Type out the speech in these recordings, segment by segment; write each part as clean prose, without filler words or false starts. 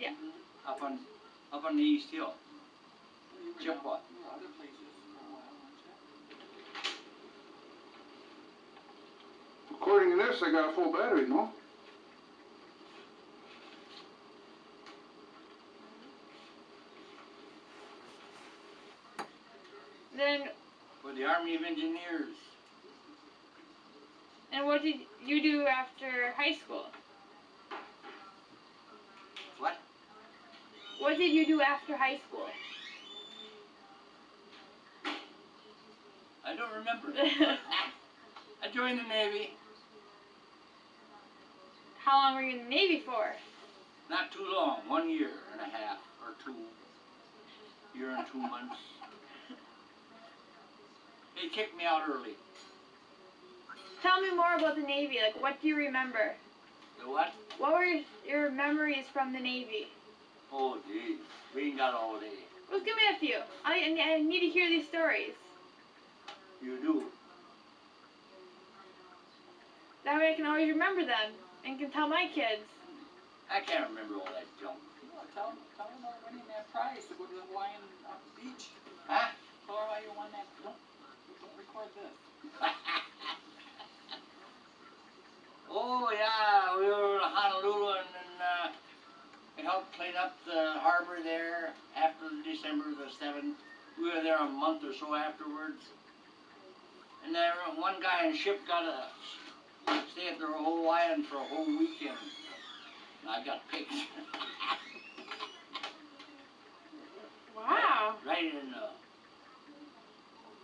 Yeah. Up on the East Hill. Chippewa. Other places for a while, weren't you? According to this, I got a full battery, no? Then. For the Army of Engineers. And what did you do after high school? What? What did you do after high school? I don't remember. I joined the Navy. How long were you in the Navy for? Not too long, 1 year and a half or 2. Year and 2 months. They kicked me out early. Tell me more about the Navy. Like, what do you remember? The what? What were your memories from the Navy? Oh, geez. We ain't got all day. Well, give me a few. I need to hear these stories. You do. That way I can always remember them and can tell my kids. I can't remember all that junk. Well, tell them about winning that prize to go to the Hawaiian beach. Huh? Tell her how you won that. Don't record this. Oh, yeah. We were in Honolulu and then we helped clean up the harbor there after December the 7th. We were there a month or so afterwards. And there one guy in the ship got to stay at the Hawaiian for a whole weekend. And I got picked. Wow. Right in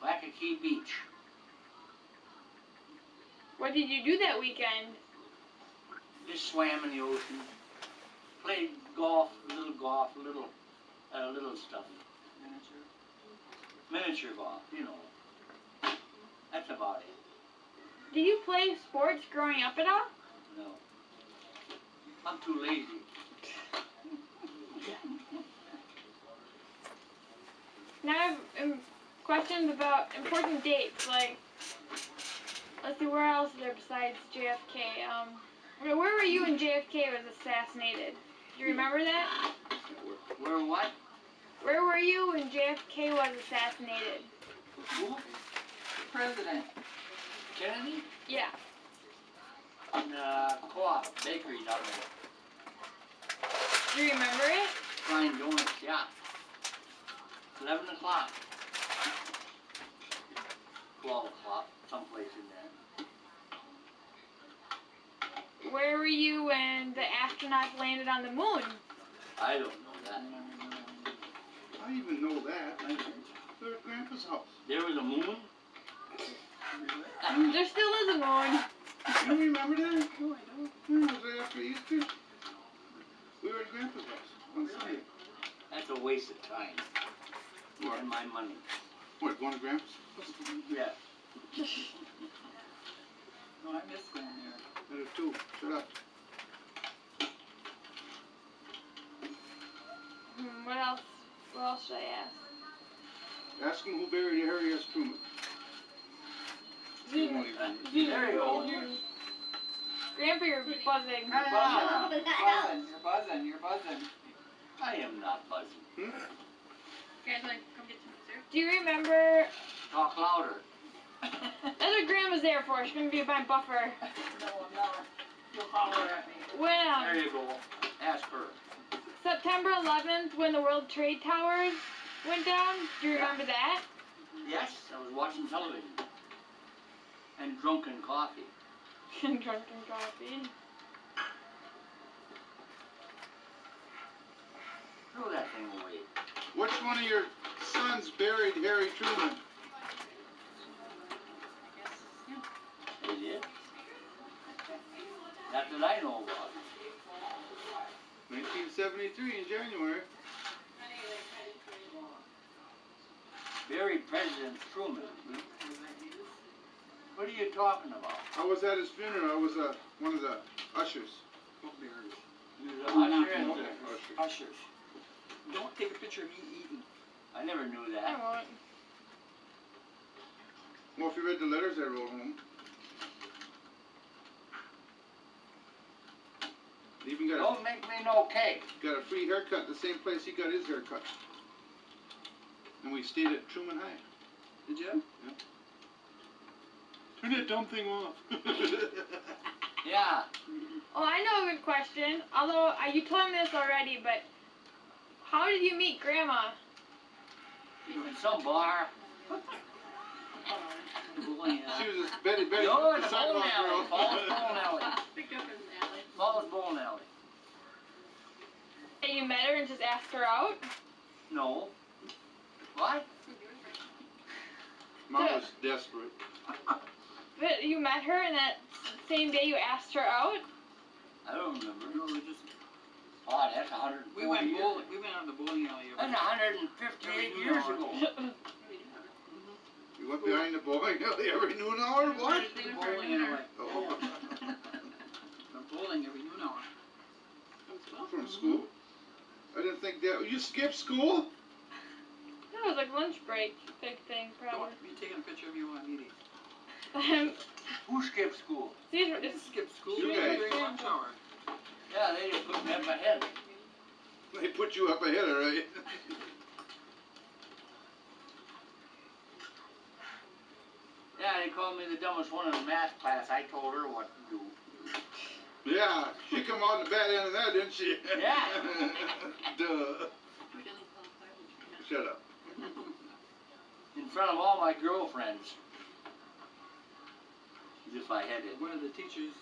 Waikiki Beach. What did you do that weekend? Just swam in the ocean. Played golf, little stuff. Miniature golf, you know. That's about it. Did you play sports growing up at all? No. I'm too lazy. Now I have questions about important dates. Like, let's see, where else is there besides JFK? Where were you when JFK was assassinated? Do you remember that? Where what? Where were you when JFK was assassinated? Who? President. Kennedy? Yeah. In Co-op Bakery down there. Do you remember it? Frying donuts, yeah. 11 o'clock. 12 o'clock, someplace in there. Where were you when the astronauts landed on the moon? I don't know that. I even know that. They're at Grandpa's house. There was a moon? There still is a moon. You remember that? No, I don't. Yeah, it was right after Easter. We were at Grandpa's house on Sunday. That's a waste of time. What? And my money. What, going to Grandpa's house? Yeah. No, I miss going there. I do too. Shut up. What else? What else should I ask? Ask him who buried Harry S. Truman. There There you go. Grandpa, you're buzzing. You're buzzing. You're buzzing. I am not buzzing. Do you remember? Talk louder. That's what Grandma's there for. She's gonna be my buffer. No, I'm not. You'll holler at me. When There you go. Ask her. September 11th, when the World Trade Towers went down, do you remember that? Yes, I was watching television. And drinking coffee. Drunken coffee. Throw that thing away. Which one of your sons buried Harry Truman? They did. Not that I know about. 1973 in January. Buried President Truman. What are you talking about? I was at his funeral. I was one of the ushers. You was an usher and Okay, the- ushers. Ushers. Don't take a picture of me eating. I never knew I that. won't. Well, if you read the letters I wrote home. Even got Don't make me no cake. a free haircut the same place he got his haircut. And we stayed at Truman High. Did you? Turn that dumb thing off. Yeah. Oh, I know a good question. Although you told me this already, but how did you meet Grandma? In some bar. Bowling alley. She was a Betty No, the it's a sidewalk bowling alley. girl. Paul's bowling alley. Picked up in the alley. Paul's bowling alley. And you met her and just asked her out? No. What? Mom was desperate. But you met her and that same day you asked her out? I don't remember. No, we just Oh, that's 140 we went years. bowling. We went on the bowling alley. That's 158 years ago. We went behind the bowling alley every noon hour. What? The bowling alley. Oh, The bowling every noon hour. from school? I didn't think that. You skipped school? That was like lunch break, big thing, Don't probably. be taking a picture of you on meeting. Who skipped school? These I didn't skip school. You We guys. went during lunch hour. Yeah, they just put me up ahead. They put you up ahead, all right? Yeah, they called me the dumbest one in the math class. I told her what to do. Yeah, she come out the bad end of that, didn't she? Yeah. Duh. We didn't qualify. Shut up. In front of all my girlfriends. As if I had it. One of the teachers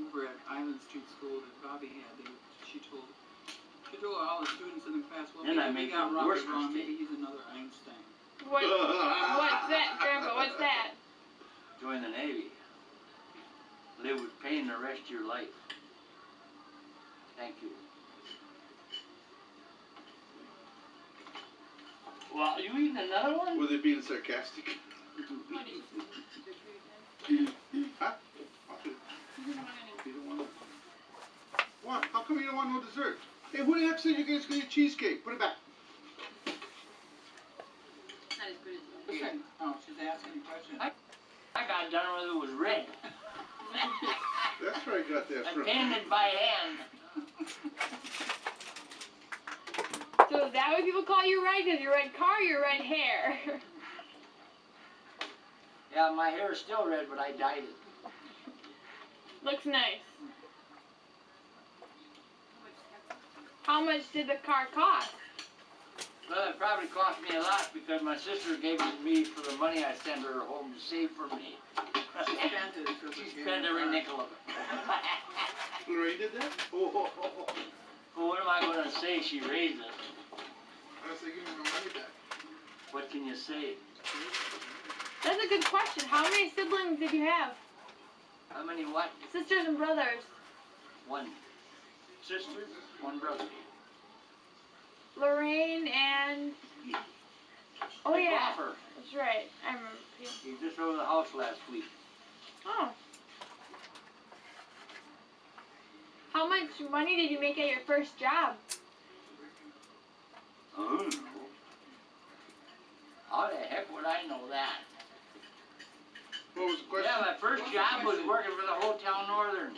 over at Island Street School that Bobby had, she told all the students in the class, well, Then I maybe we made got the Robert worst wrong, mistake. maybe he's another Einstein. what's that, Grandpa? What's that? Join the Navy. Live with pain the rest of your life. Thank you. Well, you eating another one? Were they being sarcastic? Huh? You don't want what? How come you don't want no dessert? Hey, who the heck said you guys gonna eat cheesecake? Put it back. Not as good as yours. Listen, oh, she's asking a question. I got done with it was red. That's where I got that I from. panned it by hand. So is that what people call you red? Because your red car, your red hair. Yeah, my hair is still red, but I dyed it. Looks nice. How much did the car cost? Well, it probably cost me a lot because my sister gave it to me for the money I sent her home to save for me. She spent it. She spent every nickel of it. Lorraine did that? Oh. Well, what am I going to say? She raised it. I was thinking my money back. What can you say? That's a good question. How many siblings did you have? How many what? Sisters and brothers. One sister, one brother. Lorraine and... Oh My yeah, golfer. that's right. I remember. He just over the house last week. Oh. How much money did you make at your first job? I don't know. How the heck would I know that? What was the question? Yeah, my first job was working for the Hotel Northern.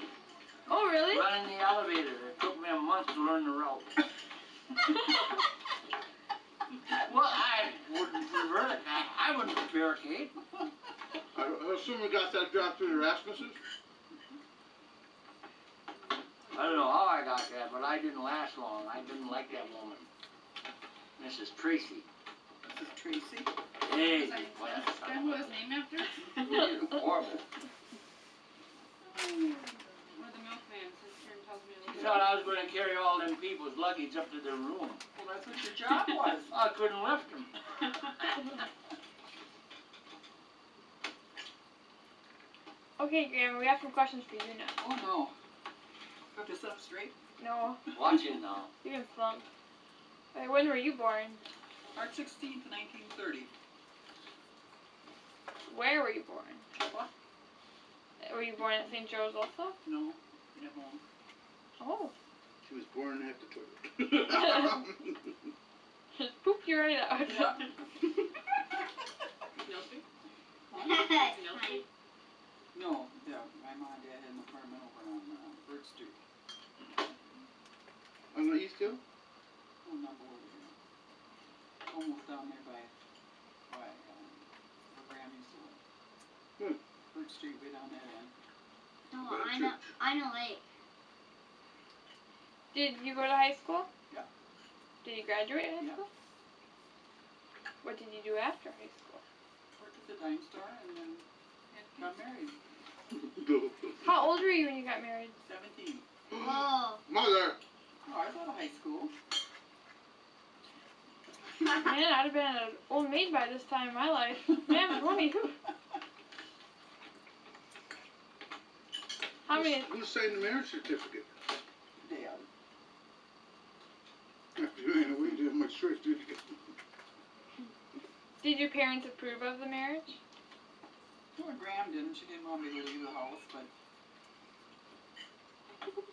Oh really? Running the elevator. It took me a month to learn the route. Well, I wouldn't revert it. I wouldn't barricade. I assume we got that job through the Rasmussen. I don't know how I got that, but I didn't last long. I didn't like that woman. Mrs. Tracy. This is Tracy. Hey, Is that what who was named after? horrible. Or the milkman sister tells me a She little thought I was going to carry all them people's luggage up to their room. Well, that's what your job was. I couldn't lift them. Okay, Grandma, we have some questions for you now. Oh no. Got to sit up straight. No, Watch it now. you can slump. Wait, when were you born? March 16th, 1930. Where were you born? What? Were you born at St. Joe's also? No. At home. Oh. She was born at the toilet. Just poop you right out. Yeah. Milky? No, yeah, my mom and dad had an apartment over on Bird Street. On the East Hill? Oh, not below there. Almost down there by where Graham used to live. Bird Street, way down that end. No, By the I know. church. I know Lake. Did you go to high school? Yeah. Did you graduate high Yeah. school? What did you do after high school? Worked at the dime store and then got married. How old were you when you got married? 17. Whoa. Mother! Oh, I was out of high school. Man, I'd have been an old maid by this time in my life. Man, 20. How many? Who signed the marriage certificate? Dad. After you ran away, you have my certificate. Did your parents approve of the marriage? Well, Graham didn't. She didn't want me to leave the house, but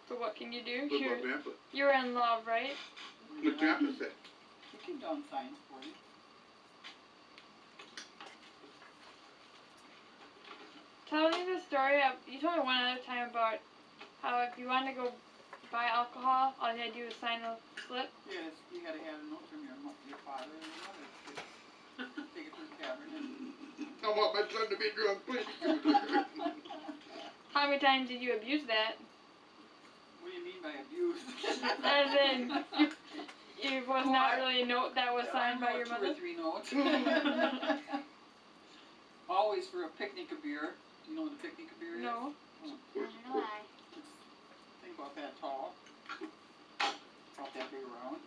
But what can you do? What about Grandpa? You're in love, right? What Grandpa said? she came down signs for me. Tell me the story of, you told me one other time about how if you wanted to go buy alcohol, all you had to do was sign a slip. Yes, you gotta have a note from your father and your mother to take it to the tavern and I want my son to be drunk, please. How many times did you abuse that? what do you mean by abuse? As in, it was not really a note that was signed by your mother? 2 or 3 notes. Always for a picnic of beer. Do you know what a picnic of beer is? No. I know I. Think about that tall. About that big around.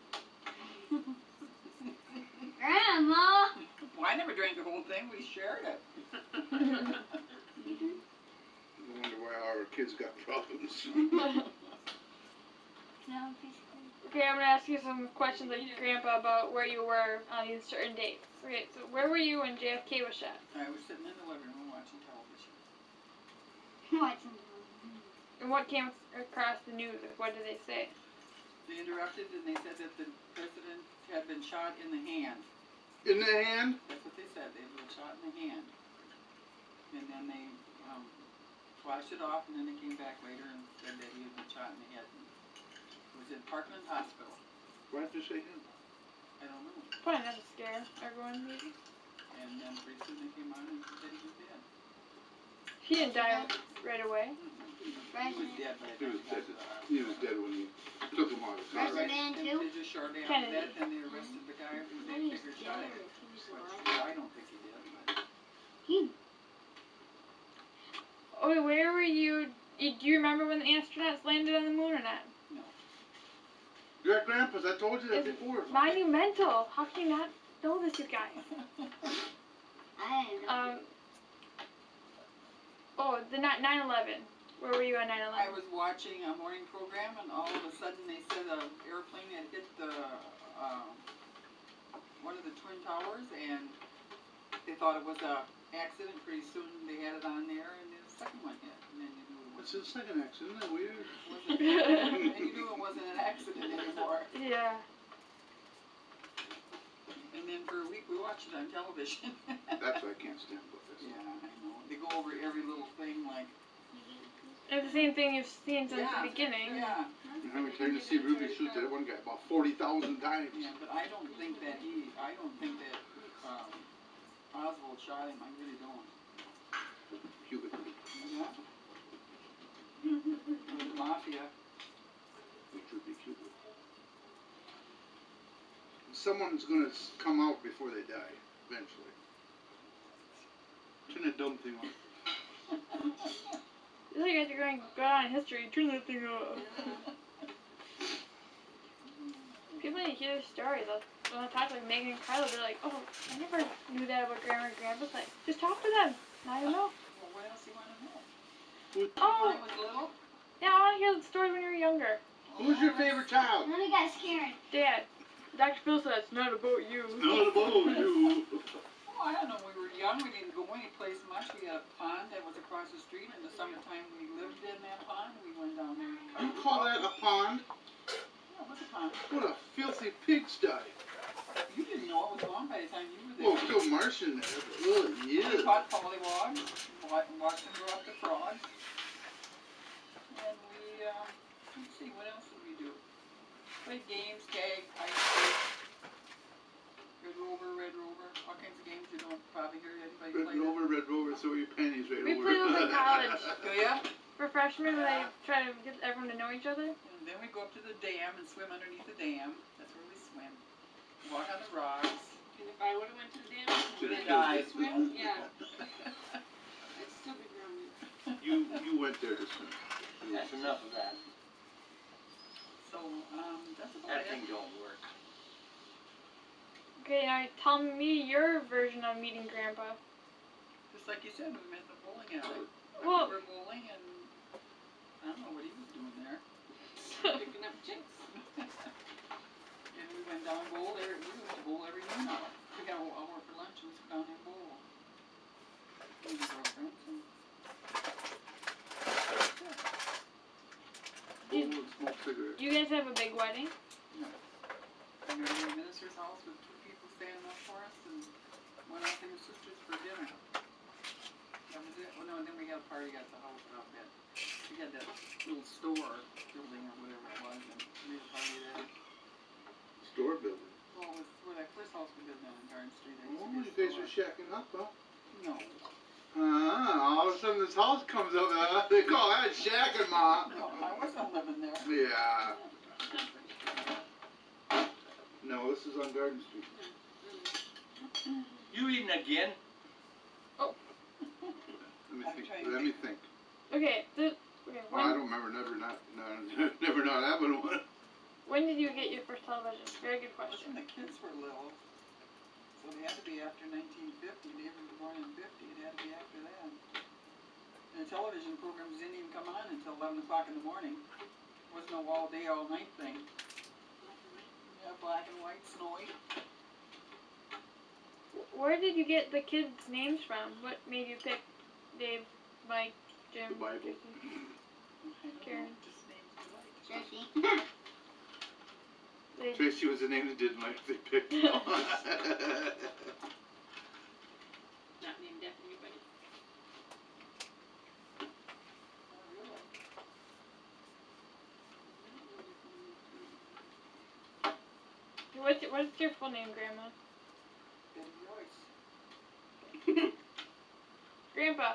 Grandma. Well, I never drank the whole thing. We shared it. No wonder why our kids got problems. No, basically. Okay, I'm gonna ask you some questions like your grandpa about where you were on these certain dates. Okay, so where were you when JFK was shot? I was sitting in the living room watching television. Watching. And what came across the news? Like, what did they say? They interrupted and they said that the president had been shot in the hand. In the hand? That's what they said. They had been shot in the hand. And then they flashed it off, and then they came back later and said that he had been shot in the head. It was in Parkland Hospital. Why did you say him? I don't know. Probably not to scare everyone, maybe. And then pretty soon they came on and said he was dead. He didn't die right away. He was dead by the He time was he got dead. to the hospital. He was dead when you took him out of the car. President And too? then just shortly after Kennedy. that, then they arrested the guy who they figured shot him. Which I don't think he did, but Okay, where were you? Do you remember when the astronauts landed on the moon or not? You're at Grandpa's. I told you that It's before. monumental. How can you not know this, you guys? I didn't know. The 9/11. Where were you on I 9/11? was watching a morning program, and all of a sudden they said an airplane had hit the one of the twin towers, and they thought it was a accident. Pretty soon they had it on there, and the second one hit, and then you knew it What's wasn't. the second accident? Isn't that weird? And you knew it wasn't an accident anymore. Yeah. And then for a week we watched it on television. That's why I can't stand with this. Yeah, I know. They go over every little thing like. It's the same thing you've seen since Yeah, the beginning. Yeah. How many times to see Ruby shoot that one guy? About 40,000 times. Yeah, but I don't think that Oswald shot him. I really don't. Cuban. Yeah. The mafia. Which would be Cuban. Someone's gonna come out before they die, eventually. Turn that dumb thing on. It's like you guys are going to go on in history. Turn that thing off. People need to hear their stories. When I talk to like Megan and Carla, they're like, "Oh, I never knew that about Grandma and Grandpa's." Like, just talk to them. I don't know. Well, what else do you want to know? Oh, When I was little? yeah, I want to hear the story when you were younger. Who's your favorite child? None of you guys scared. Dad, Dr. Phil said it's not about you. Not about you. Oh, I don't know. We were young. We didn't go anyplace much. We had a pond that was across the street. In the summertime, we lived in that pond. We went down there. You call that a pond? Yeah, it was a pond. What a filthy pigsty. You didn't know it was gone by the time you were there. Well, still Martian there, but really, We yeah. caught pollywogs, watched them grow up to frogs. And we, let's see, what else did we do? Played games, tag, ice skate, Red Rover, all kinds of games you don't probably hear anybody play. Red Rover, throw your panties right We over. play those in college. Do ya? For freshmen, when they try to get everyone to know each other. And then we go up to the dam and swim underneath the dam. That's where we swim. Walk on the rocks. And if I would've went to the dam, Should've and died. swim, yeah, I'd still be grounded. You went there to swim. That's enough of that. So, that's about That it. thing don't work. Okay, now tell me your version of meeting Grandpa. Just like you said, we met the bowling alley. Well- We were bowling and I don't know what he was doing there. Picking up chicks. And we went down and bowled there. We went to bowl every noon hour. We got an hour for lunch and we sit down and bowl. We were girlfriends and Bowl and smoke cigarettes. You guys have a big wedding? we went to the minister's house with 2 people standing up for us and went out to his sister's for dinner. That was it. Well, no, and then we had a party at the house out there. We had that little store building or whatever it was and we had a party there. Store building. Well, it was where that first house we lived in Garden Street. There used to Oh, be a you guys store. are shacking up, huh? No. All of a sudden this house comes up, they call that shacking, Ma. No, I wasn't living there. Yeah. No, this is on Garden Street. You eating again? Let me think. Okay, okay, Well, I don't remember never not having one. when did you get your first television? Very good That's question. when the kids were little. So they had to be after 1950. They were born in 50. It had to be after that. And the television programs didn't even come on until 11 o'clock in the morning. There was no all day, all night thing. Yeah, black and white, snowy. Where did you get the kids' names from? What made you pick Dave, Mike, Jim, The Bible. Jason? Karen. Just names you like. Jersey. They- Tracy was the name that didn't like they picked. Not named after anybody. What's your full name, Grandma? Betty Royce. Grandpa,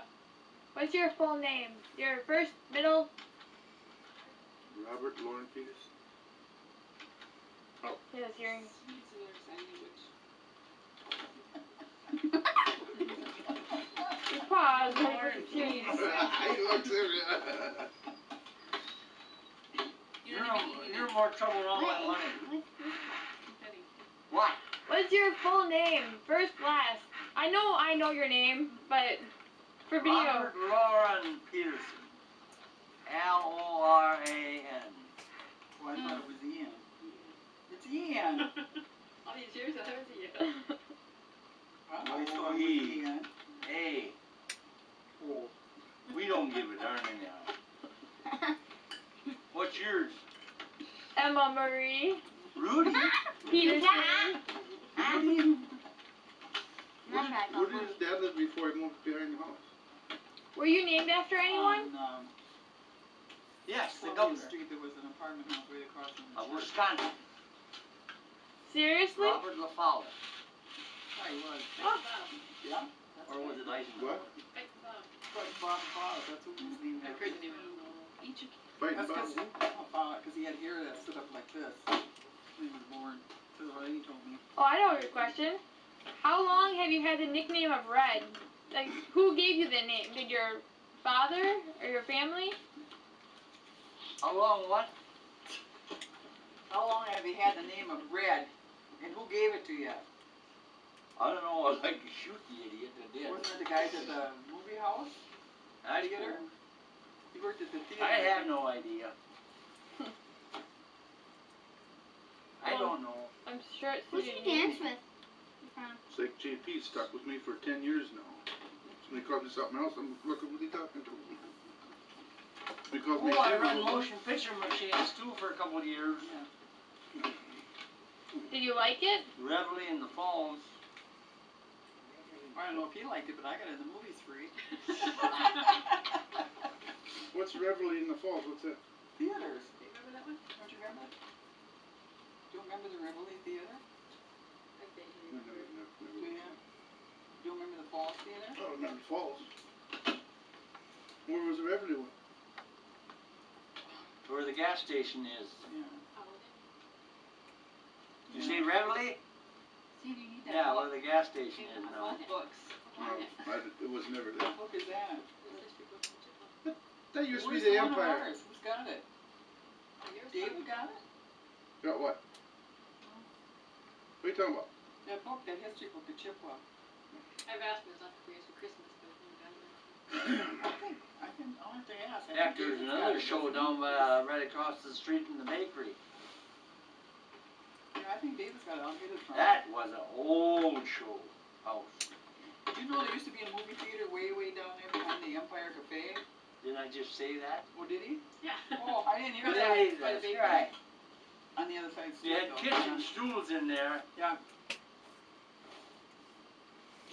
what's your full name? Your first, middle? Robert Lauren Peters. Oh, he has hearing. It's another sign language. Just pause. Lauren, Hearing. He looks You don't even eat You're it. more trouble around my money. Betty. What? What's your full name? First, last. I know your name, but for video. Robert Lauren Peterson. Loran. Oh, I thought it was Ian. It's Ian. All these years I thought it was you. I always thought it was Ian. Hey, Oh. we don't give a darn anyhow. What's yours? Emma Marie Rudy? Peterson. Where did his dad live before he moved behind the house? Were you named after anyone? On, Yes, the Columbia governor Street, there was an apartment house right across from the of church. Wisconsin. Seriously? Robert LaFowler. Yeah, he was. Oh. Yeah. That's Or was it Eisenhower? What? Like Bob. Bob Fowler, that's what his name I was. couldn't even know. Each of Fighting That's about because he had hair that stood up like this when he was born. That's what he told me. Oh, I know your question. How long have you had the nickname of Red? Like, who gave you the name? Did your father or your family? How long what? How long have you had the name of Red? And who gave it to you? I don't know. I'd like to shoot the idiot that did. Wasn't it the guys at the movie house? I Theater? He worked at the theater. I have no idea. I don't know. I'm sure it's Who did you suited. dance with? It's like JP stuck with me for 10 years now. When he calls me something else, I'm looking what he talking to. He calls me Oh, I Jim. run motion picture machines too for a couple of years. Yeah. Did you like it? Reveille in the Falls. I don't know if he liked it, but I got in the movies free. What's Reveille in the Falls? What's that? Theaters. Do you remember that one? Don't you remember? you remember the Rivoli Theater? Never. Do you? Do you remember the Falls Theater? I don't remember Falls. Where was the revenue one? Where the gas station is. Yeah. You see Reveille? See, do you need that Yeah, book? where the gas station is I now. want books. No, it was never there. What book is that? That used to be Where's the one of Empire. ours? Who's got it? David got it? Got what? What are you talking about? That book, that history book of Chippewa. I've asked him, it's not for Christmas, but I'll have to ask. I think After there's David's another got it, show doesn't he? down right across the street from the bakery. Yeah, I think David's got it. I'll get it from him. That was an old show house. Did you know there used to be a movie theater way down there behind the Empire Cafe? Didn't I just say that? Oh, did he? yeah. Oh, I didn't hear Hey, that. By the that's bakery. right. On the other side of the You street, had though. kitchen stools in there. Yeah.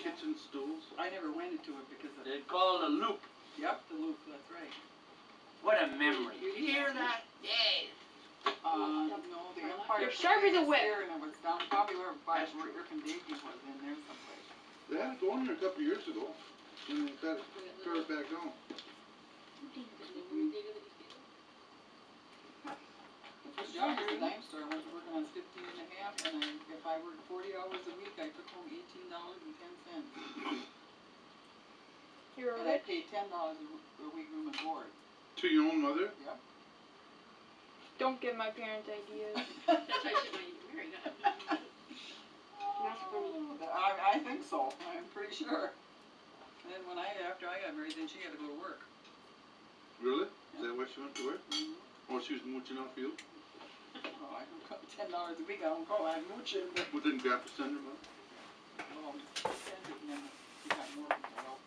Kitchen stools. I never went into it because of. They called a loop. Yep, the loop. That's right. What a memory. You hear that? Yeah. No, the Empire You're sharp as a was whip. there, and it was down probably where That's true. Rick and Davey was in there someplace. They had it going there a couple of years ago. And they got it started back down. First job was a dime store. I went to work on 15 and a half, and if I worked 40 hours a week, I took home $18.10. You were And I rich. paid $10 a week room and board. To your own mother? Yep. Don't give my parents ideas. That's why I should know you married. I think so. I'm pretty sure. And then after I got married, then she had to go to work. Really? Is that why she went to work? Mm-hmm. Or she was mooching off you? Oh, I don't call $10 a week. I don't call that mooching, but Well, didn't Grandpa send her money? send it and then she got more people help.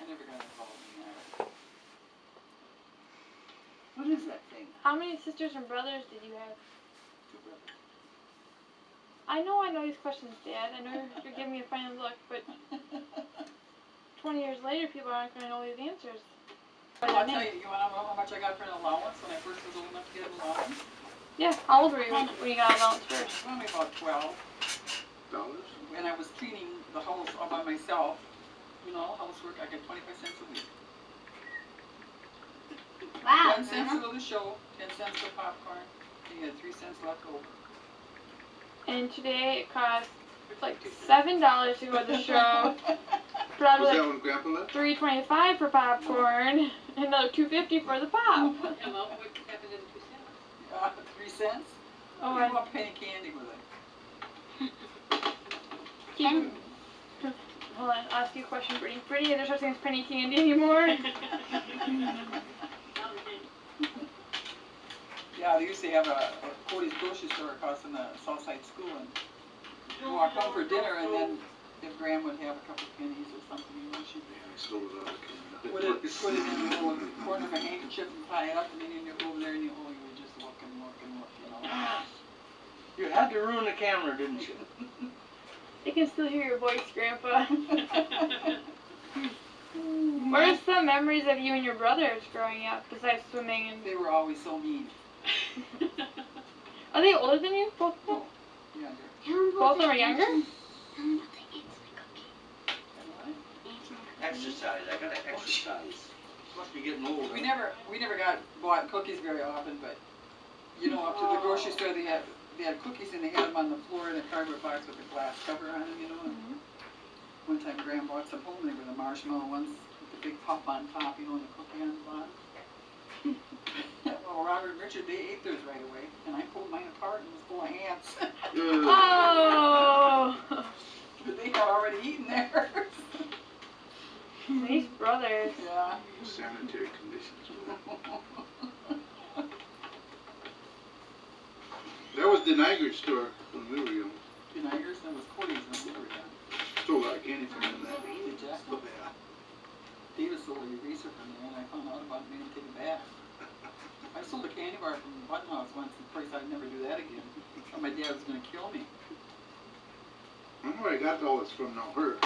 I never got involved in that. What is that thing? How many sisters and brothers did you have? 2 brothers. I know these questions, Dad. I know you're giving me a funny look, but 20 years later, people aren't going to know these answers. Well, I'll tell you, you want to know how much I got for an allowance when I first was old enough to get an allowance? Yeah, how old were you when you got allowance first? Only about 12. Dollars? When I was cleaning the house all by myself, housework, I got 25 cents a week. Wow. 10 cents to go to the show, 10 cents for popcorn, and you had 3 cents left over. And today it costs like $7 to go to the show. Probably Was that like when Grandpa left? $3.25 for popcorn, and another $2.50 for the pop. And well, what happened to the 2 cents? 3 cents? Oh, You I want penny candy with it. keep. Hold on, I'll ask you a question, Brittany. Brittany, is there such thing as penny candy anymore? Yeah, they used to have a Cody's grocery store across in the Southside School, and you walk home for dinner, and then if Graham would have a couple of pennies or something, she'd I stole it out of the put it in the little corner of a handkerchief and tie it up, and then you'd go over there and you would just look and look and look, You had to ruin the camera, didn't you? They can still hear your voice, Grandpa. What are some memories of you and your brothers growing up, besides swimming and... They were always so mean. Are they older than you? Both of them? Younger. Both of them are younger? Exercise. I gotta exercise. Must be getting older. We never bought cookies very often, but up to the grocery store they had cookies and they had them on the floor in a cardboard box with a glass cover on them, Mm-hmm. One time Graham bought some home, they were the marshmallow ones with the big puff on top, and the cookie on the bottom. Well, Robert and Richard, they ate theirs right away, and I pulled mine apart and it was full of ants. Oh! But they had already eaten theirs. These brothers. Yeah. Sanitary conditions. That was the Niagara store when we were young. United, that was Cody's when we were young. Stole a lot of candy from them. Did ya? Oh, yeah. David stole a eraser from me, and I found out about it and made him take it back. I sold a candy bar from Button House once, and of course I'd never do that again. I thought my dad was going to kill me. I don't know where I got all this from now, her.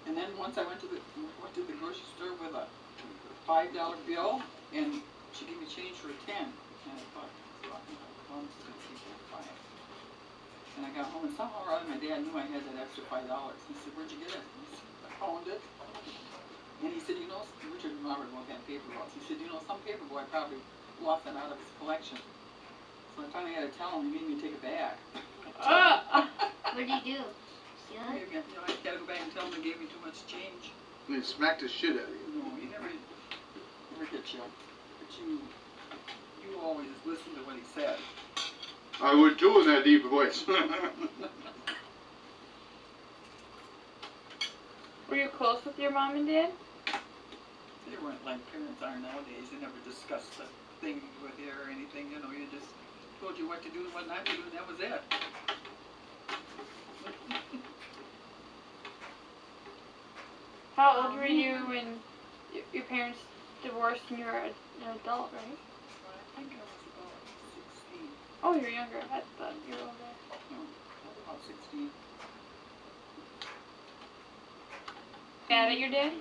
And then once I went to the grocery store with a $5 bill, and she gave me change for a 10. And I thought, Well, I'm just gonna say 5. And I got home and somehow or other my dad knew I had that extra $5. He said, "Where'd you get it?" I said, "I found it." And he said, "You know," Richard remembered about that paper routes. He said, "You know, some paper boy probably lost that out of his collection." So I finally had to tell him. He made me take it back. What did you do? Steal it? You know, I had to go back and tell him they gave me too much change. He smacked the shit out of you. No, he never hit you. But you always listened to what he said. I would too in that deep voice. Were you close with your mom and dad? They weren't like parents are nowadays. They never discussed the thing with you or anything. You know, you just told you what to do and what not to do, and that was it. How old were you when your parents divorced and you were an adult, right? I think I was about 16. Oh, you're younger. I thought you were older. No, I was about 16. Mad at your dad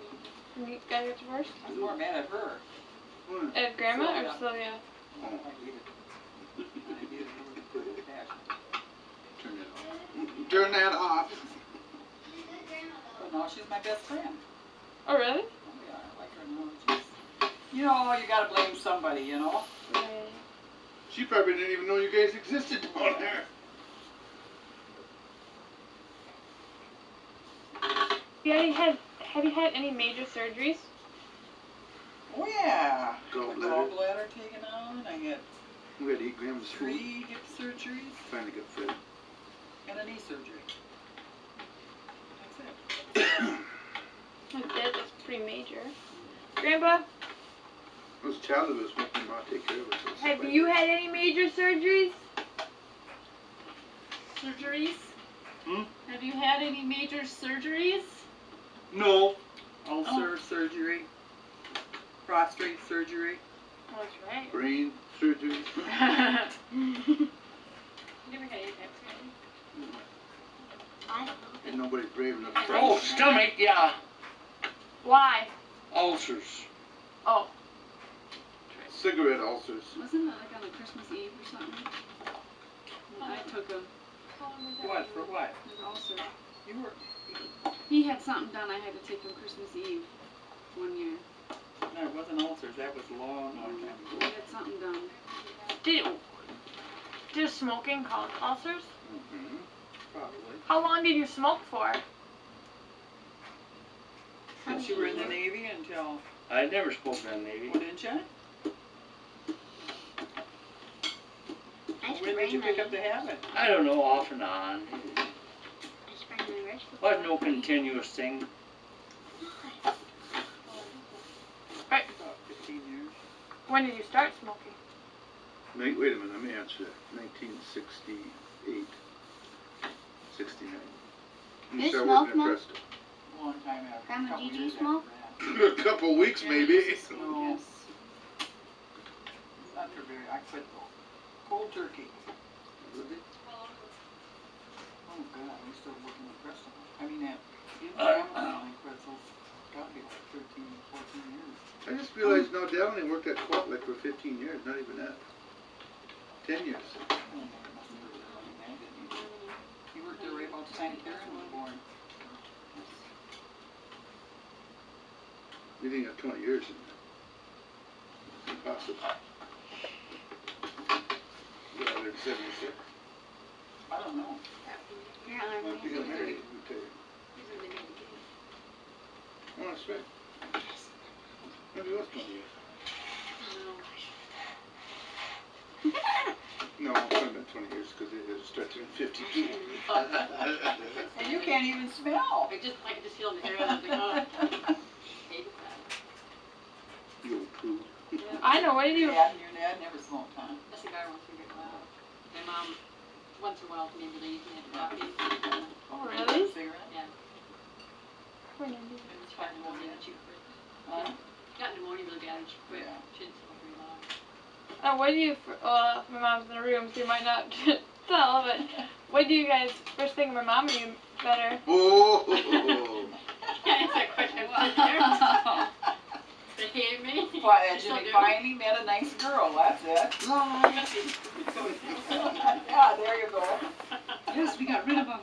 when you guys got divorced? I was more mad at her. At grandma or Sylvia. Sylvia? Oh, I hated her. I hated her with a passion. Turn that off. Turn that off. But now she's my best friend. Oh, really? Oh, yeah, I like her now. She's, you know, you gotta blame somebody, you know? Right. She probably didn't even know you guys existed down there. Have you had any major surgeries? Oh, yeah. Gallbladder. The gallbladder taken out. I had We had to eat grams of food. 3 hip surgeries Finally got fed. and a knee surgery. That's it. That's pretty major. Grandpa, Those childhood was making Mom take care of us. have you had any major surgeries? Surgeries? Hmm? Have you had any major surgeries? No. Ulcer surgery. Prostate surgery. Oh, that's right. Brain surgery. Never had any types of Ain't nobody brave enough to try. Oh, stomach, yeah. Why? Ulcers. Oh. Cigarette ulcers. Wasn't that like on a Christmas Eve or something? I took a What? For what? an ulcer. You were. He had something done. I had to take him Christmas Eve one year. No, it wasn't ulcers. That was a long time He ago. had something done. Did smoking cause ulcers? Mm-hmm. Probably. How long did you smoke for? Since you were in the Navy until. I never smoked in the Navy. Well, didn't you? I When did you pick up the habit? I don't know, off and on. I sprained my wrist Was before. no continuous thing. About 15 years. When did you start smoking? Wait a minute, let me answer that. 1968. 69. You started smoke, working at Mom? Presto. A long time after. Grandma, couple did you years smoke? after that. A couple weeks maybe. No. It's not for very. I quit though. Cold turkey. Oh God, I'm still working with Presto. I mean, in Grandma pretzels. Got to be like 13, 14 years. I just realized now Dad only worked at Quat like for 15 years, not even that. 10 years. Oh, no, it must have been running that, didn't he? He worked there right about the time Karen was born. You didn't have 20 years in there. Impossible. Yeah, they're 76. I don't know. Your arm Once you is get married, you retire. Oh, that's right. Maybe it was 20 years. No, it's only been 20 years because it started in 52. And you can't even smell. I could just feel in the air. I was like, oh, hated that. You old prude. I know. What did you? Your dad never smoked, huh? A cigar once in a while. My mom, once in a while, maybe leave me at coffee. Oh, really? Cigarette? Yeah. Poor Mindy. It's got pneumonia and she quit. Huh? Got pneumonia really bad and she quit. Yeah. She didn't smoke very long. What do you? My mom's in the room, so you might not tell. But what do you guys first think of my mom? Are you better? Oh! Can't answer that question. Okay, me. Jimmy finally met a nice girl, that's it. Yeah, there you go. Yes, we got rid of him.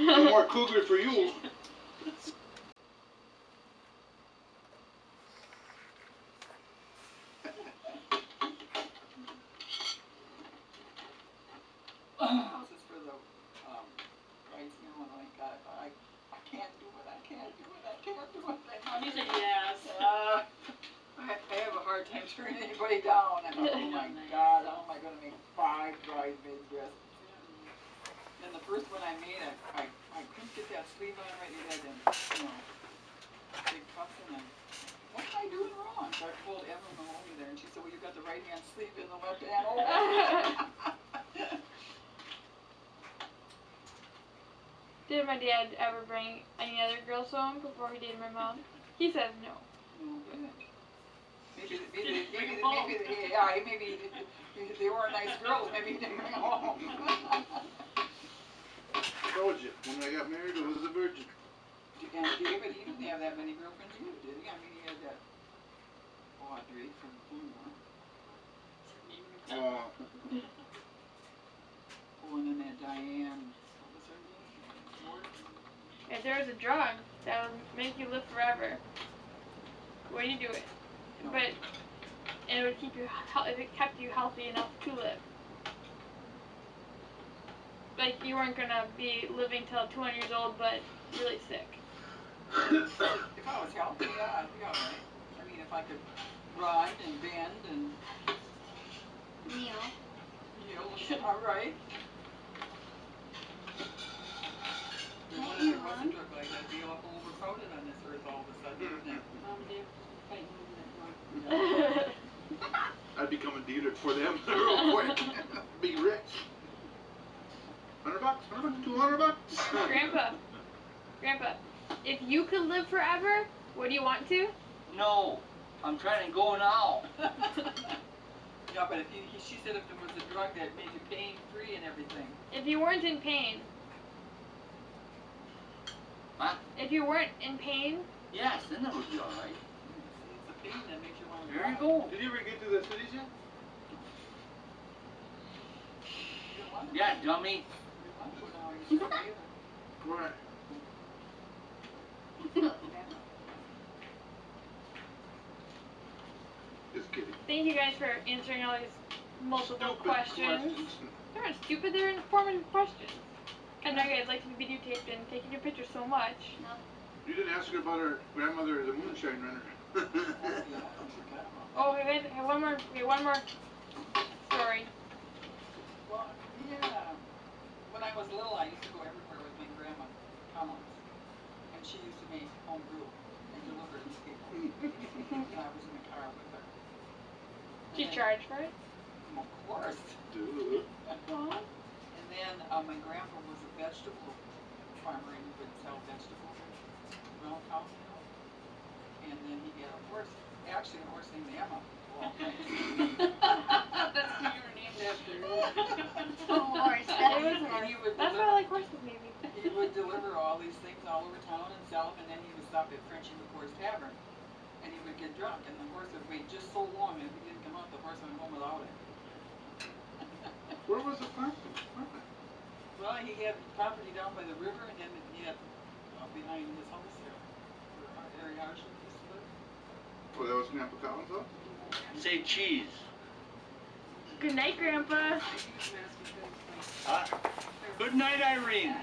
No more cougar for you. This is for the, rights, you know, and I got, I can't do it, I can't do it, I can't do it. Oh, he said yes. I have a hard time turning anybody down. I thought, oh my God, how am I gonna make 5 bridesmaid dresses? And the first one I made, I couldn't get that sleeve on right, it had them, you know, big cuffs in it. What am I doing wrong? So I called Evelyn Mahoney there, and she said, well, you got the right hand sleeve in the left hand open. Did my dad ever bring any other girls home before he dated my mom? He says no. Maybe they weren't nice girls, maybe he didn't bring them home. I told you, when I got married, I was a virgin. And David, he didn't have that many girlfriends either, did he? I mean, he had that Audrey from Bloomore. Oh, Oh, and then that Diane, what was her name? Ward? If there was a drug that would make you live forever, would you do it? No. But and it would keep you if it kept you healthy enough to live. Like you weren't gonna be living till 200 years old, but really sick. If I was healthy, yeah, I'd be alright. I mean, if I could run and bend and Neil. alright. Hey, If it Mom. wasn't drug like that, I'd be all overcrowded on this earth all of a sudden, wouldn't it? Mom, Dave, fighting over that drug. I'd become a dealer for them real quick. Be rich. $100, $200. Grandpa, if you could live forever, would you want to? No, I'm trying to go now. Yeah, but if she said if there was a drug that made you pain free and everything. If you weren't in pain. Huh? If you weren't in pain. Yes, then that would be alright. It's the pain that makes you want to There you die. go. Did you ever get to the cities yet? You don't want to. Yeah, dummy. You want to now, you still either. Right. Just kidding. Thank you guys for answering all these multiple Stupid questions. They're not stupid, they're informative questions. And now you guys like to be videotaped and taking your pictures so much. You didn't ask her about her grandmother, the moonshine runner. Oh, we had one more story. Well, yeah. When I was little, I used to go everywhere with my grandma, Collins, and she used to make home brew and deliver it to people. And I was in the car with her. Did you charge for it? Of course. Duh. And then my grandpa was a vegetable farmer, and he would sell vegetables around town, you know. And then he had a horse, actually a horse named Emma. Well, That's who you were named after. Horse. and he would That's why I like horses, maybe. He would deliver all these things all over town and sell them, and then he would stop at Frenchy McCoy's Tavern, and he would get drunk, and the horse would wait just so long, and if he didn't come out, the horse went home without it. Where was the farm? Well, he had property down by the river, and then he had behind his house there, where Harry Harsham used to live. Oh, that was Grandpa Collins' house? Say cheese. Good night, Grandpa. Huh? Good night, Irene.